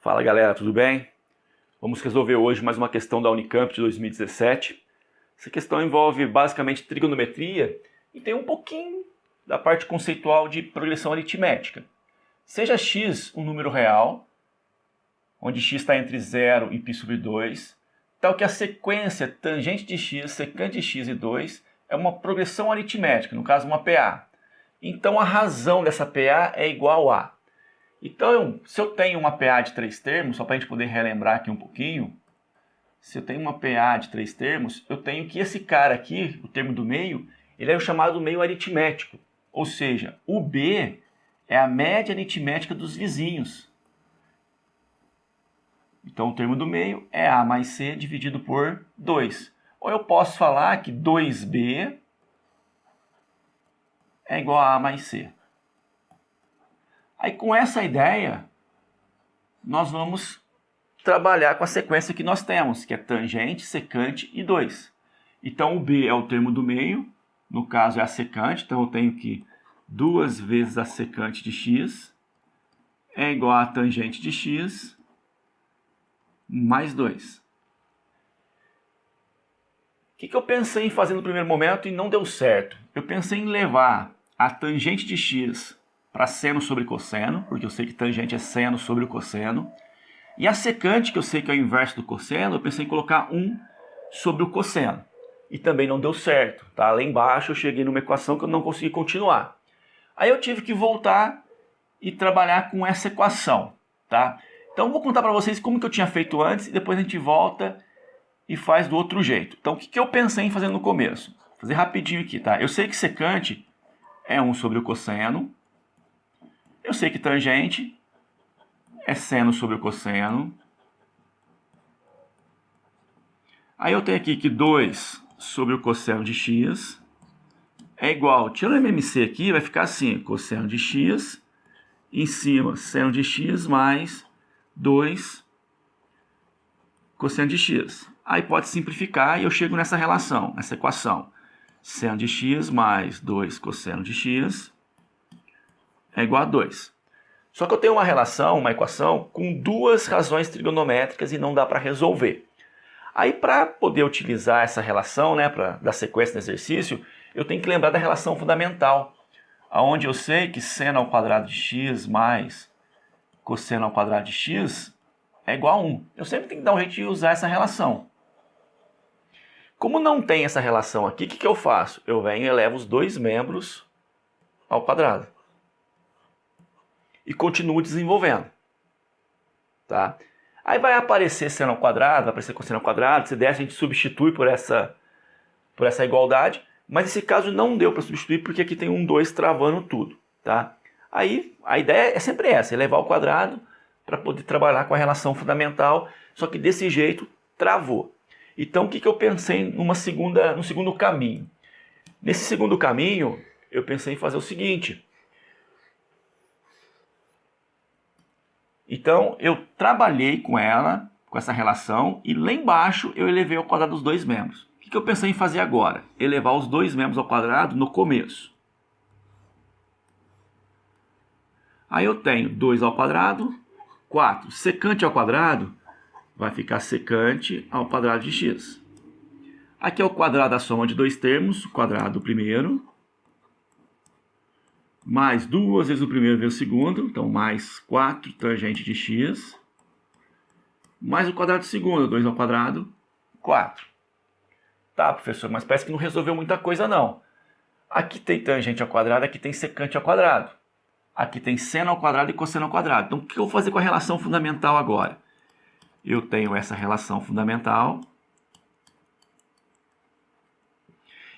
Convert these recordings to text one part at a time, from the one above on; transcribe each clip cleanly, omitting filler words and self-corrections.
Fala galera, tudo bem? Vamos resolver hoje mais uma questão da Unicamp de 2017. Essa questão envolve basicamente trigonometria e tem um pouquinho da parte conceitual de progressão aritmética. Seja x um número real, onde x está entre 0 e π sobre 2, tal que a sequência tangente de x, secante de x e 2 é uma progressão aritmética, no caso uma PA. Então a razão dessa PA é igual a... Então, se eu tenho uma PA de 3 termos, só para a gente poder relembrar aqui um pouquinho, se eu tenho uma PA de 3 termos, eu tenho que esse cara aqui, o termo do meio, ele é o chamado meio aritmético. Ou seja, o B é a média aritmética dos vizinhos. Então, o termo do meio é A mais C dividido por 2. Ou eu posso falar que 2B é igual a A mais C. Aí, com essa ideia, nós vamos trabalhar com a sequência que nós temos, que é tangente, secante e 2. Então, o B é o termo do meio, no caso é a secante, então eu tenho que 2 vezes a secante de x é igual a tangente de x mais 2. O que eu pensei em fazer no primeiro momento e não deu certo? Eu pensei em levar a tangente de x para seno sobre cosseno, porque eu sei que tangente é seno sobre o cosseno. E a secante, que eu sei que é o inverso do cosseno, eu pensei em colocar 1 sobre o cosseno. E também não deu certo. Tá? Lá embaixo eu cheguei numa equação que eu não consegui continuar. Aí eu tive que voltar e trabalhar com essa equação. Tá? Então eu vou contar para vocês como que eu tinha feito antes e depois a gente volta e faz do outro jeito. Então o que eu pensei em fazer no começo? Vou fazer rapidinho aqui. Tá? Eu sei que secante é 1 sobre o cosseno. Eu sei que tangente é seno sobre o cosseno. Aí eu tenho aqui que 2 sobre o cosseno de x é igual, tirando o MMC aqui, vai ficar assim, cosseno de x, em cima, seno de x mais 2 cosseno de x. Aí pode simplificar e eu chego nessa relação, nessa equação. Seno de x mais 2 cosseno de x é igual a 2. Só que eu tenho uma relação, uma equação, com duas razões trigonométricas e não dá para resolver. Aí, para poder utilizar essa relação, né, para dar sequência no exercício, eu tenho que lembrar da relação fundamental, onde eu sei que seno ao quadrado de x mais cosseno ao quadrado de x é igual a 1. Eu sempre tenho que dar um jeito de usar essa relação. Como não tem essa relação aqui, o que eu faço? Eu venho e elevo os dois membros ao quadrado. E continuo desenvolvendo. Tá? Aí vai aparecer seno ao quadrado, vai aparecer cosseno ao quadrado. Se der, a gente substitui por essa igualdade. Mas nesse caso não deu para substituir porque aqui tem um 2 travando tudo. Tá? Aí a ideia é sempre essa, elevar ao quadrado para poder trabalhar com a relação fundamental. Só que desse jeito travou. Então o que eu pensei no segundo caminho? Nesse segundo caminho eu pensei em fazer o seguinte. Então, eu trabalhei com ela, com essa relação, e lá embaixo eu elevei ao quadrado os dois membros. O que eu pensei em fazer agora? Elevar os dois membros ao quadrado no começo. Aí eu tenho 2 ao quadrado, 4. Secante ao quadrado vai ficar secante ao quadrado de x. Aqui é o quadrado da soma de dois termos, o quadrado do primeiro, mais 2 vezes o primeiro vezes o segundo, então mais 4 tangente de x, mais o quadrado do segundo, 2 ao quadrado, 4. Tá, professor, mas parece que não resolveu muita coisa não. Aqui tem tangente ao quadrado, aqui tem secante ao quadrado. Aqui tem seno ao quadrado e cosseno ao quadrado. Então o que eu vou fazer com a relação fundamental agora? Eu tenho essa relação fundamental.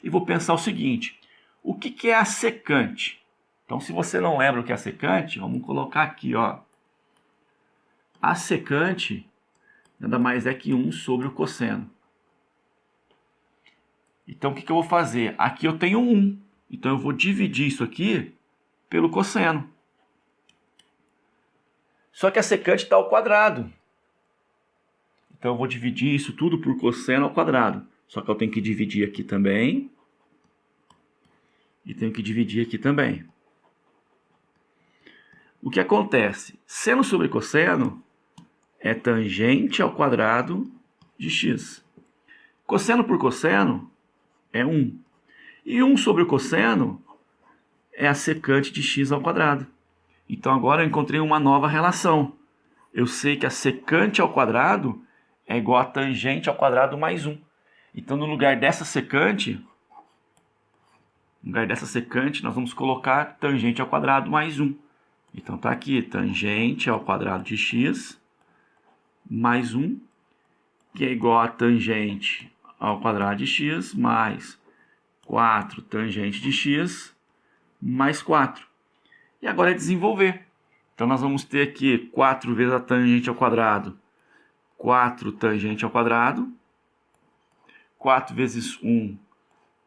E vou pensar o seguinte, o que é a secante? Então, se você não lembra o que é a secante, vamos colocar aqui, ó. A secante nada mais é que 1 sobre o cosseno. Então, o que eu vou fazer? Aqui eu tenho 1. Então, eu vou dividir isso aqui pelo cosseno. Só que a secante está ao quadrado. Então, eu vou dividir isso tudo por cosseno ao quadrado. Só que eu tenho que dividir aqui também. E tenho que dividir aqui também. O que acontece? Seno sobre cosseno é tangente ao quadrado de x. Cosseno por cosseno é 1. E 1 sobre o cosseno é a secante de x ao quadrado. Então agora eu encontrei uma nova relação. Eu sei que a secante ao quadrado é igual a tangente ao quadrado mais 1. Então no lugar dessa secante, nós vamos colocar tangente ao quadrado mais 1. Então está aqui, tangente ao quadrado de x mais 1, que é igual a tangente ao quadrado de x mais 4 tangente de x mais 4. E agora é desenvolver. Então nós vamos ter aqui 4 vezes a tangente ao quadrado, 4 tangente ao quadrado, 4 vezes 1,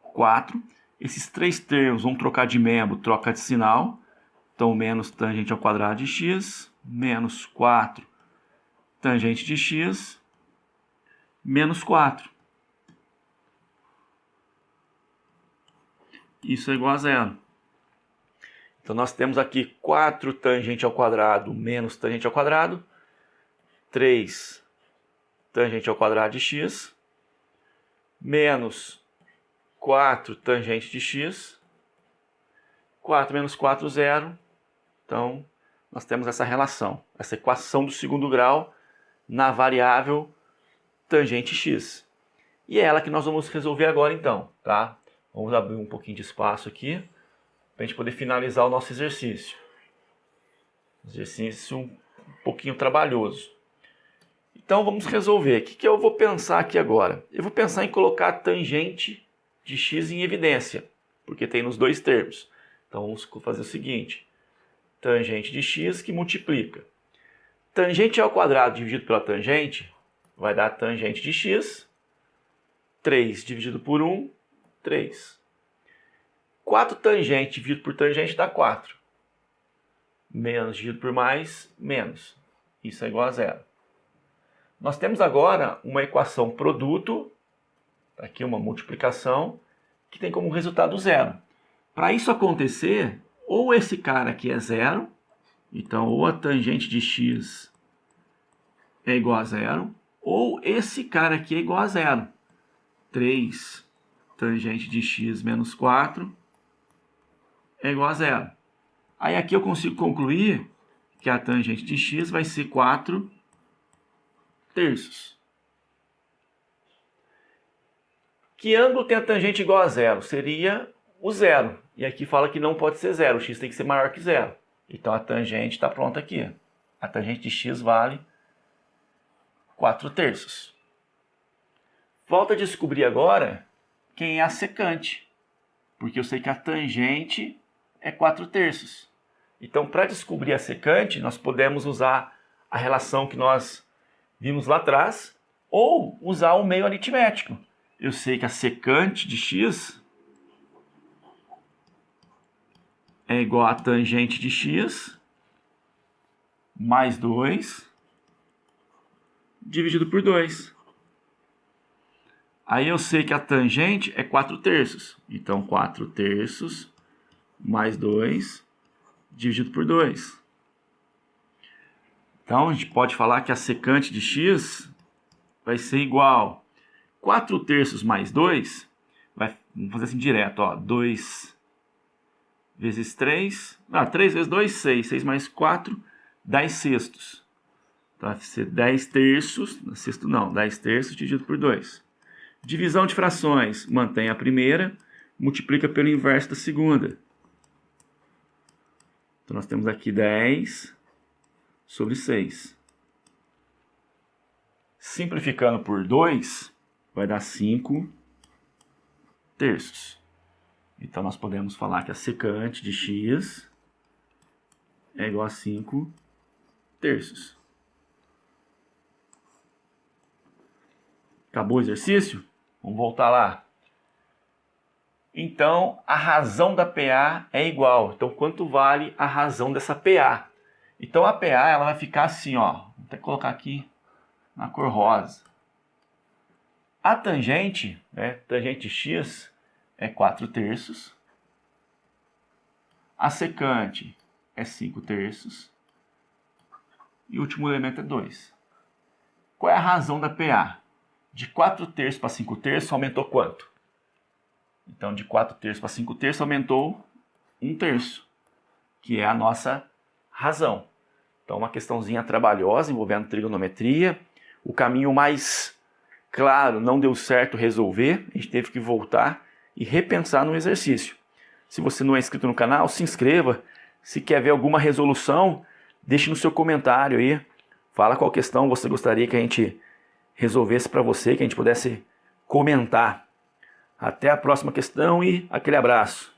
4. Esses três termos vão trocar de membro, troca de sinal. Então, menos tangente ao quadrado de x, menos 4 tangente de x, menos 4. Isso é igual a zero. Então, nós temos aqui 4 tangente ao quadrado menos tangente ao quadrado, 3 tangente ao quadrado de x, menos 4 tangente de x, 4 menos 4, 0. Então, nós temos essa relação, essa equação do segundo grau na variável tangente x. E é ela que nós vamos resolver agora, então, tá? Vamos abrir um pouquinho de espaço aqui, para a gente poder finalizar o nosso exercício. Exercício um pouquinho trabalhoso. Então, vamos resolver. O que eu vou pensar aqui agora? Eu vou pensar em colocar a tangente de x em evidência, porque tem nos dois termos. Então, vamos fazer o seguinte. Tangente de x que multiplica. Tangente ao quadrado dividido pela tangente vai dar tangente de x. 3 dividido por 1, 3. 4 tangente dividido por tangente dá 4. Menos dividido por mais, menos. Isso é igual a zero. Nós temos agora uma equação produto, aqui uma multiplicação, que tem como resultado zero. Para isso acontecer, ou esse cara aqui é zero, então ou a tangente de x é igual a zero, ou esse cara aqui é igual a zero. 3 tangente de x menos 4 é igual a zero. Aí aqui eu consigo concluir que a tangente de x vai ser 4 terços. Que ângulo tem a tangente igual a zero? Seria o zero. E aqui fala que não pode ser zero, o x tem que ser maior que zero. Então a tangente está pronta aqui. A tangente de x vale 4 terços. Volta a descobrir agora quem é a secante. Porque eu sei que a tangente é 4 terços. Então, para descobrir a secante, nós podemos usar a relação que nós vimos lá atrás, ou usar o meio aritmético. Eu sei que a secante de x é igual a tangente de x mais 2 dividido por 2. Aí eu sei que a tangente é 4 terços. Então, 4 terços mais 2 dividido por 2. Então, a gente pode falar que a secante de x vai ser igual a 4 terços mais 2. Vamos fazer assim direto, ó. 2 vezes 3. 3 vezes 2, 6. 6 mais 4, 10 sextos. Então, vai ser 10 terços. Sexto não, 10 terços dividido por 2. Divisão de frações. Mantém a primeira, multiplica pelo inverso da segunda. Então, nós temos aqui 10 sobre 6. Simplificando por 2, vai dar 5 terços. Então, nós podemos falar que a secante de x é igual a 5 terços. Acabou o exercício? Vamos voltar lá. Então, a razão da PA é igual. Então, quanto vale a razão dessa PA? Então, a PA ela vai ficar assim, ó. Vou até colocar aqui na cor rosa. A tangente, tangente x, é 4 terços. A secante é 5 terços. E o último elemento é 2. Qual é a razão da PA? De 4/3 para 5/3 aumentou quanto? Então, de 4/3 para 5/3 aumentou 1/3, que é a nossa razão. Então, uma questãozinha trabalhosa envolvendo trigonometria. O caminho mais claro não deu certo resolver, a gente teve que voltar e repensar no exercício. Se você não é inscrito no canal, se inscreva. Se quer ver alguma resolução, deixe no seu comentário aí. Fala qual questão você gostaria que a gente resolvesse para você, que a gente pudesse comentar. Até a próxima questão e aquele abraço.